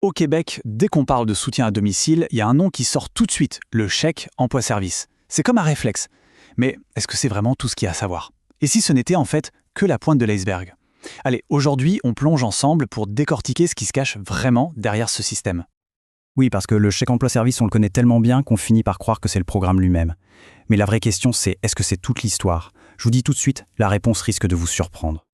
Au Québec, dès qu'on parle de soutien à domicile, il y a un nom qui sort tout de suite, le chèque emploi-service. C'est comme un réflexe. Mais est-ce que c'est vraiment tout ce qu'il y a à savoir? Et si ce n'était en fait que la pointe de l'iceberg? Allez, aujourd'hui, on plonge ensemble pour décortiquer ce qui se cache vraiment derrière ce système. Oui, parce que le chèque emploi-service, on le connaît tellement bien qu'on finit par croire que c'est le programme lui-même. Mais la vraie question, c'est est-ce que c'est toute l'histoire? Je vous dis tout de suite, la réponse risque de vous surprendre.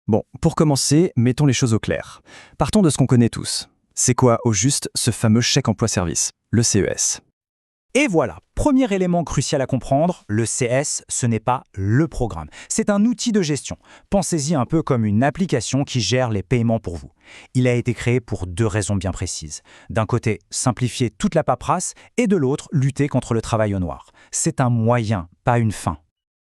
Bon, pour commencer, mettons les choses au clair. Partons de ce qu'on connaît tous. C'est quoi, au juste, ce fameux chèque emploi-service, le CES? Et voilà, premier élément crucial à comprendre, le CS, ce n'est pas le programme. C'est un outil de gestion. Pensez-y un peu comme une application qui gère les paiements pour vous. Il a été créé pour deux raisons bien précises. D'un côté, simplifier toute la paperasse et de l'autre, lutter contre le travail au noir. C'est un moyen, pas une fin.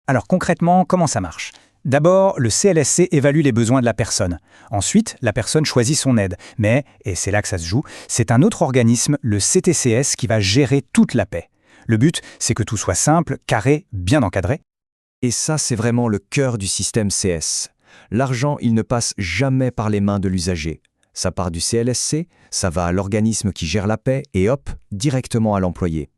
Alors concrètement, comment ça marche? D'abord, le CLSC évalue les besoins de la personne. Ensuite, la personne choisit son aide. Mais, et c'est là que ça se joue, c'est un autre organisme, le CTCS, qui va gérer toute la paie. Le but, c'est que tout soit simple, carré, bien encadré. Et ça, c'est vraiment le cœur du système CS. L'argent, il ne passe jamais par les mains de l'usager. Ça part du CLSC, ça va à l'organisme qui gère la paie et hop, directement à l'employé.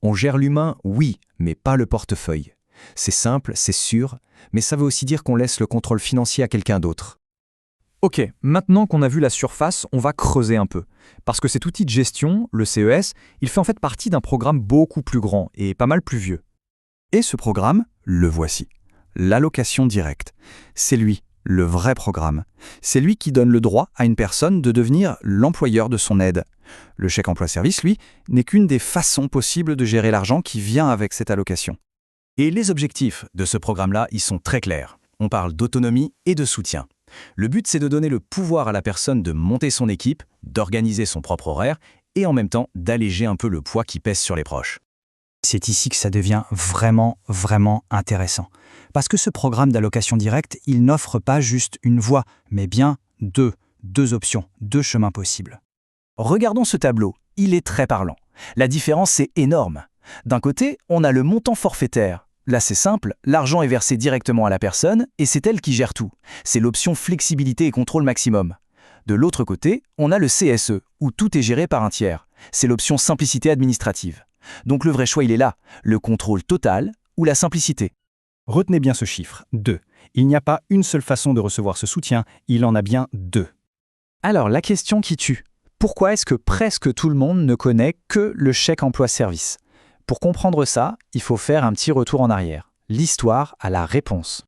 On gère l'humain, oui, mais pas le portefeuille. C'est simple, c'est sûr, mais ça veut aussi dire qu'on laisse le contrôle financier à quelqu'un d'autre. Ok, maintenant qu'on a vu la surface, on va creuser un peu. Parce que cet outil de gestion, le CES, il fait en fait partie d'un programme beaucoup plus grand et pas mal plus vieux. Et ce programme, le voici. L'allocation directe. C'est lui, le vrai programme. C'est lui qui donne le droit à une personne de devenir l'employeur de son aide. Le chèque emploi-service, lui, n'est qu'une des façons possibles de gérer l'argent qui vient avec cette allocation. Et les objectifs de ce programme-là, ils sont très clairs. On parle d'autonomie et de soutien. Le but, c'est de donner le pouvoir à la personne de monter son équipe, d'organiser son propre horaire et en même temps d'alléger un peu le poids qui pèse sur les proches. C'est ici que ça devient vraiment intéressant. Parce que ce programme d'allocation directe, il n'offre pas juste une voie, mais bien deux options, deux chemins possibles. Regardons ce tableau, il est très parlant. La différence est énorme. D'un côté, on a le montant forfaitaire. Là, c'est simple, l'argent est versé directement à la personne et c'est elle qui gère tout. C'est l'option flexibilité et contrôle maximum. De l'autre côté, on a le CSE, où tout est géré par un tiers. C'est l'option simplicité administrative. Donc le vrai choix, il est là, le contrôle total ou la simplicité. Retenez bien ce chiffre, 2. Il n'y a pas une seule façon de recevoir ce soutien, il en a bien deux. Alors, la question qui tue. Pourquoi est-ce que presque tout le monde ne connaît que le chèque emploi-service? Pour comprendre ça, il faut faire un petit retour en arrière. L'histoire a la réponse.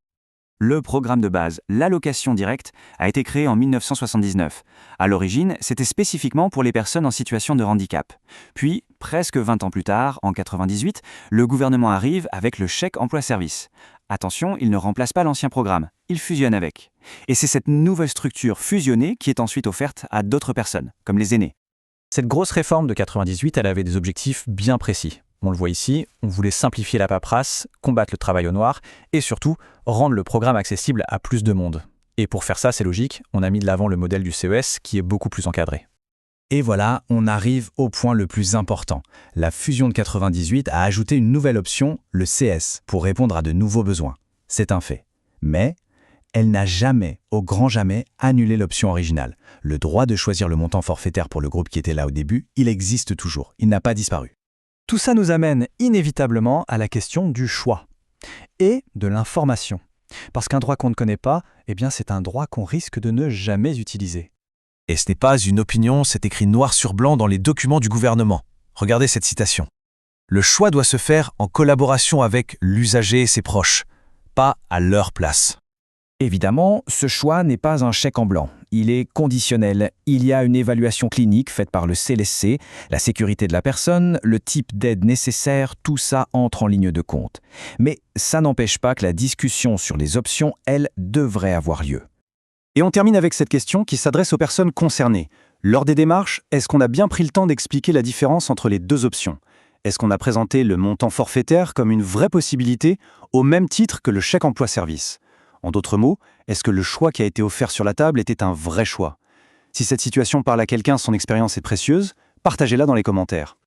Le programme de base, l'allocation directe, a été créé en 1979. À l'origine, c'était spécifiquement pour les personnes en situation de handicap. Puis, presque 20 ans plus tard, en 1998, le gouvernement arrive avec le chèque emploi-service. Attention, il ne remplace pas l'ancien programme, il fusionne avec. Et c'est cette nouvelle structure fusionnée qui est ensuite offerte à d'autres personnes, comme les aînés. Cette grosse réforme de 98, elle avait des objectifs bien précis. On le voit ici, on voulait simplifier la paperasse, combattre le travail au noir et surtout rendre le programme accessible à plus de monde. Et pour faire ça, c'est logique, on a mis de l'avant le modèle du CES qui est beaucoup plus encadré. Et voilà, on arrive au point le plus important. La fusion de 98 a ajouté une nouvelle option, le CS, pour répondre à de nouveaux besoins. C'est un fait. Mais elle n'a jamais, au grand jamais, annulé l'option originale. Le droit de choisir le montant forfaitaire pour le groupe qui était là au début, il existe toujours, il n'a pas disparu. Tout ça nous amène inévitablement à la question du choix et de l'information. Parce qu'un droit qu'on ne connaît pas, eh bien c'est un droit qu'on risque de ne jamais utiliser. Et ce n'est pas une opinion, c'est écrit noir sur blanc dans les documents du gouvernement. Regardez cette citation. Le choix doit se faire en collaboration avec l'usager et ses proches, pas à leur place. Évidemment, ce choix n'est pas un chèque en blanc. Il est conditionnel. Il y a une évaluation clinique faite par le CLSC, la sécurité de la personne, le type d'aide nécessaire, tout ça entre en ligne de compte. Mais ça n'empêche pas que la discussion sur les options, elle, devrait avoir lieu. Et on termine avec cette question qui s'adresse aux personnes concernées. Lors des démarches, est-ce qu'on a bien pris le temps d'expliquer la différence entre les deux options? Est-ce qu'on a présenté le montant forfaitaire comme une vraie possibilité, au même titre que le chèque emploi-service? En d'autres mots, est-ce que le choix qui a été offert sur la table était un vrai choix? Si cette situation parle à quelqu'un, son expérience est précieuse, partagez-la dans les commentaires.